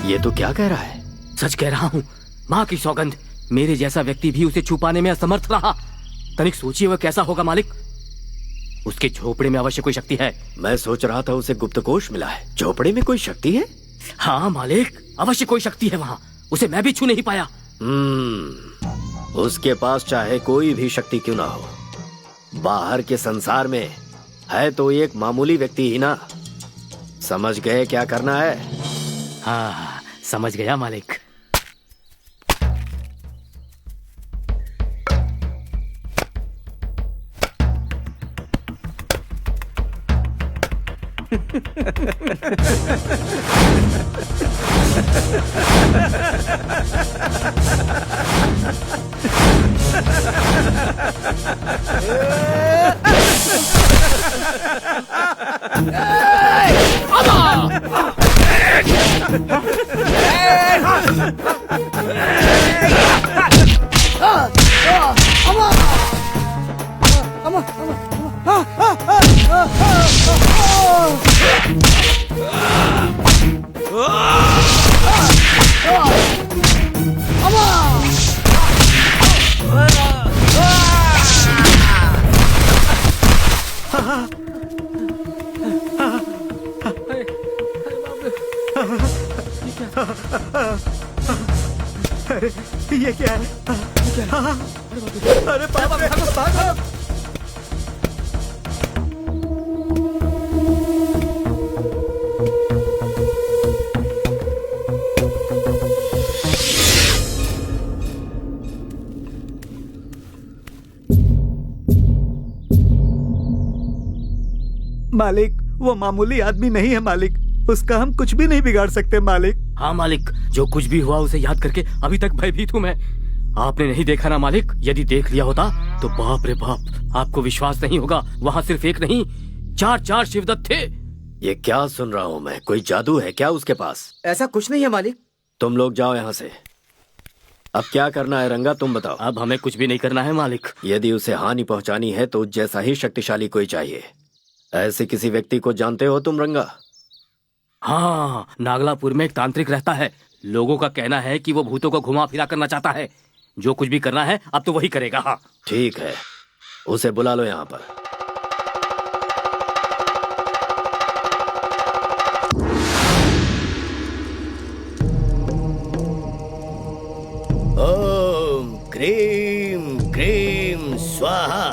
ये तो क्या कह रहा है? सच कह रहा हूँ, माँ की सौगंध, मेरे जैसा व्यक्ति भी उसे छुपाने में असमर्थ रहा। तनिक सोचिए वह कैसा होगा मालिक। उसके झोपड़े में अवश्य कोई शक्ति है। मैं सोच रहा था उसे गुप्तकोश मिला है। झोपड़े में कोई शक्ति है? हाँ मालिक, अवश्य कोई शक्ति है वहाँ। उसे मैं भी छू नहीं पाया। उसके पास चाहे कोई भी शक्ति क्यों ना हो, बाहर के संसार में है तो एक मामूली व्यक्ति ही ना। समझ गए क्या करना है? हाँ, समझ गया मालिक। अरे ये क्या है? अरे पापा, भागो। मालिक, वो मामूली आदमी नहीं है मालिक। उसका हम कुछ भी नहीं बिगाड़ सकते मालिक। हाँ मालिक, जो कुछ भी हुआ उसे याद करके अभी तक भयभीत हूँ मैं। आपने नहीं देखा ना मालिक? यदि देख लिया होता तो बाप रे बाप, आपको विश्वास नहीं होगा। वहाँ सिर्फ एक नहीं, चार शिवदत्त थे। ये क्या सुन रहा हूँ मैं? कोई जादू है क्या उसके पास? ऐसा कुछ नहीं है मालिक। तुम लोग जाओ यहाँ से। अब क्या करना है रंगा, तुम बताओ। अब हमें कुछ भी नहीं करना है मालिक। यदि उसे हानि पहुँचानी है तो जैसा ही शक्तिशाली कोई चाहिए। ऐसे किसी व्यक्ति को जानते हो तुम रंगा? हाँ, नागलापुर में एक तांत्रिक रहता है। लोगों का कहना है कि वो भूतों को घुमा फिरा करना चाहता है। जो कुछ भी करना है अब तो वही करेगा। हाँ ठीक है, उसे बुला लो यहाँ पर। ओम क्रीम क्रीम स्वाहा।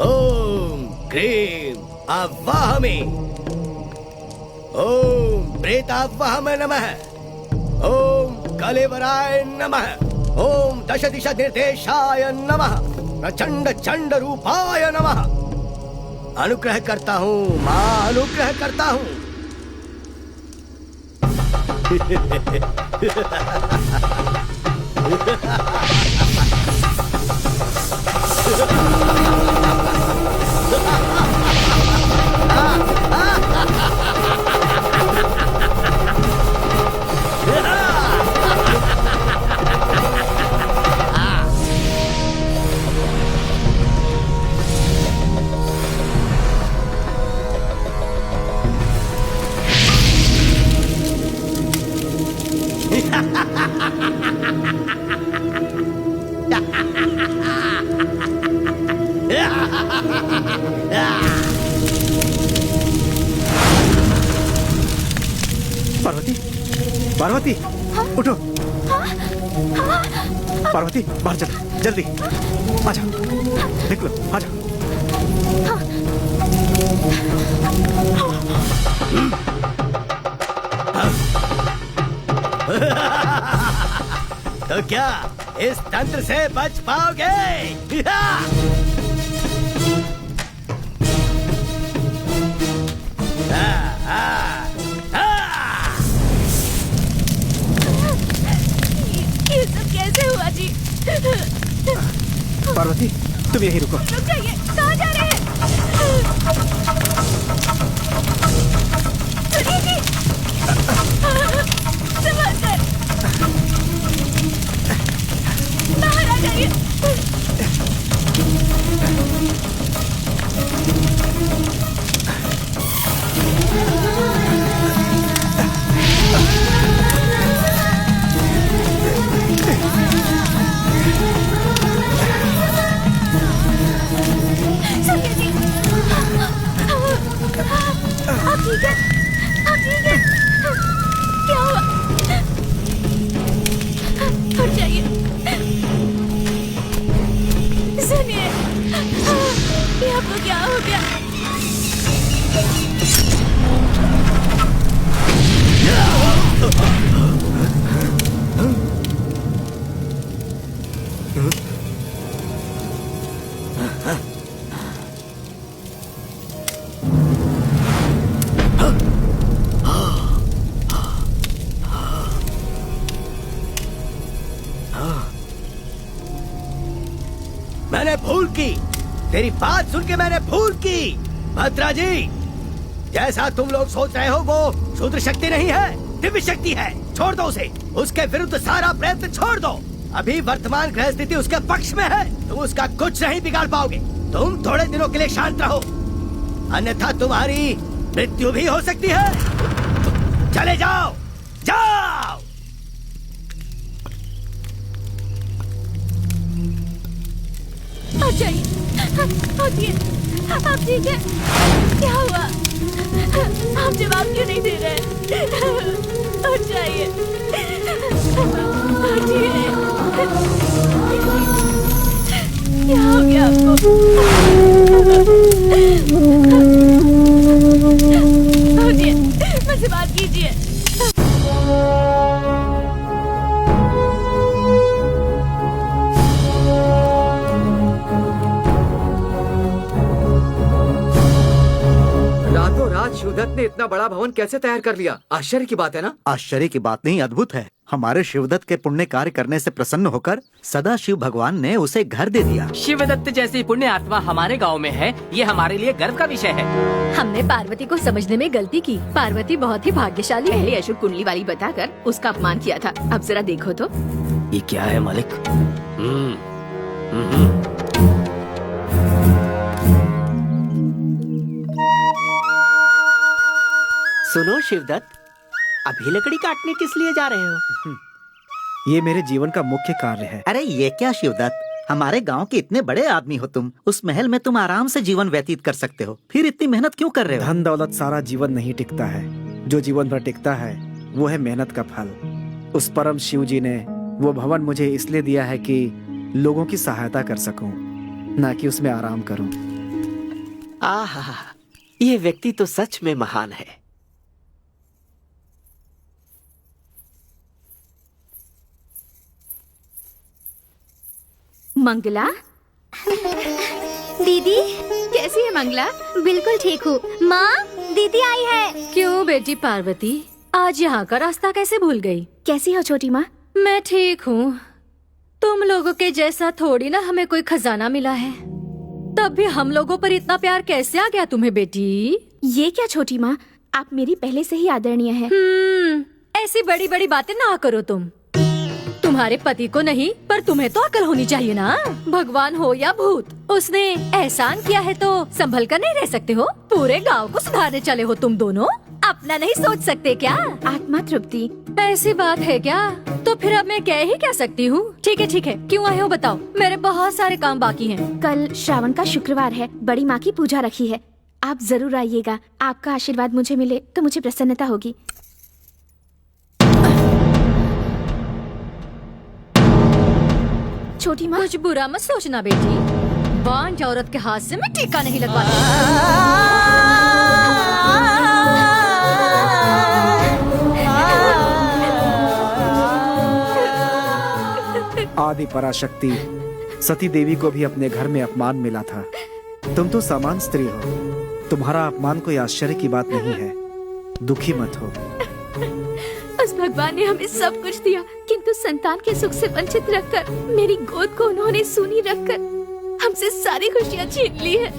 ओम क्रीम आवाहमे। ओम प्रेतावाहमे नमः। ओम कलेवराय नमः। ओम दश दिशा निर्देशाय नमः। प्रचंड चंड रूपाय नमः। अनुग्रह करता हूँ माँ, अनुग्रह करता हूँ। पार्वती, पार्वती, उठो। पार्वती, बाहर चलो, जल्दी आजा, निकलो, आजा। तो क्या इस तंत्र से बच पाओगे। ये सब कैसे हुआ जी? पार्वती तुम यहीं रुको। रुक जाइए, कहाँ जा रहे हैं? सुनिए जी, संभल कर, बाहर आ जाइए। सुनिए जी, आप ठीक है? आप ठीक है? क्या हुआ? उठ जाइए। सुनिए, ये आपको क्या हो गया? मैंने भूल की, तेरी बात सुन के मैंने भूल की। भद्रा जी, जैसा तुम लोग सोच रहे हो वो शूद्र शक्ति नहीं है, दिव्य शक्ति है। छोड़ दो उसे, उसके विरुद्ध सारा प्रयत्न छोड़ दो। अभी वर्तमान ग्रह स्थिति उसके पक्ष में है, तुम उसका कुछ नहीं बिगाड़ पाओगे। तुम थोड़े दिनों के लिए शांत रहो, अन्यथा तुम्हारी मृत्यु भी हो सकती है। चले जाओ, जाओ। आप जाइए, उठिए, आप ठीक है? क्या हुआ? आप जवाब क्यों नहीं दे रहे? उठ जाइए, उठिए। क्या हो गया आपको? उठिए, मुझसे बात कीजिए। रातों रात शिवदत्त ने इतना बड़ा भवन कैसे तैयार कर लिया? आश्चर्य की बात है ना? आश्चर्य की बात नहीं, अद्भुत है। हमारे शिवदत्त के पुण्य कार्य करने से प्रसन्न होकर सदा शिव भगवान ने उसे घर दे दिया। शिवदत्त जैसी पुण्य आत्मा हमारे गांव में है, ये हमारे लिए गर्व का विषय है। हमने पार्वती को समझने में गलती की। पार्वती बहुत ही भाग्यशाली है। पहले अशुभ कुंडली वाली बताकर उसका अपमान किया था, अब जरा देखो तो। ये क्या है मालिक? सुनो शिवदत्त, अभी लकड़ी काटने किस लिए जा रहे हो? ये मेरे जीवन का मुख्य कार्य है। अरे ये क्या शिवदत्त, हमारे गांव के इतने बड़े आदमी हो तुम, उस महल में तुम आराम से जीवन व्यतीत कर सकते हो, फिर इतनी मेहनत क्यों कर रहे हो? धन दौलत सारा जीवन नहीं टिकता है, जो जीवन भर टिकता है वो है मेहनत का फल। उस परम शिव जी ने वो भवन मुझे इसलिए दिया है कि लोगों की सहायता कर सकूं, ना कि उसमें आराम करूं। आहा, ये व्यक्ति तो सच में महान है। मंगला, दीदी कैसी है मंगला? बिल्कुल ठीक हूँ। माँ, दीदी आई है। क्यों बेटी पार्वती, आज यहाँ का रास्ता कैसे भूल गई? कैसी हो छोटी माँ? मैं ठीक हूँ। तुम लोगों के जैसा थोड़ी ना हमें कोई खजाना मिला है, तब भी हम लोगों पर इतना प्यार कैसे आ गया तुम्हें बेटी? ये क्या छोटी माँ, आप मेरी पहले से ही आदरणीय है। ऐसी बड़ी बड़ी बातें ना करो तुम। तुम्हारे पति को नहीं, पर तुम्हें तो अकल होनी चाहिए ना। भगवान हो या भूत, उसने एहसान किया है तो संभल कर नहीं रह सकते हो। पूरे गांव को सुधारने चले हो तुम दोनों, अपना नहीं सोच सकते क्या? आत्मा तृप्ति। ऐसी बात है क्या? तो फिर अब मैं कह ही क्या सकती हूँ। ठीक है ठीक है, क्यों आए हो बताओ, मेरे बहुत सारे काम बाकी हैं। कल श्रावण का शुक्रवार है, बड़ी माँ की पूजा रखी है, आप जरूर आइएगा। आपका आशीर्वाद मुझे मिले तो मुझे प्रसन्नता होगी। छोटी माँ, कुछ बुरा मत सोचना बेटी, बांझ औरत के हाथ से मैं टीका नहीं लगवाती। आदि पराशक्ति सती देवी को भी अपने घर में अपमान मिला था। तुम तो सामान्य स्त्री हो, तुम्हारा अपमान कोई आश्चर्य की बात नहीं है। दुखी मत हो। उस भगवान ने हमें सब कुछ दिया, किंतु संतान के सुख से वंचित रखकर मेरी गोद को उन्होंने सूनी रखकर हमसे सारी खुशियाँ छीन ली है।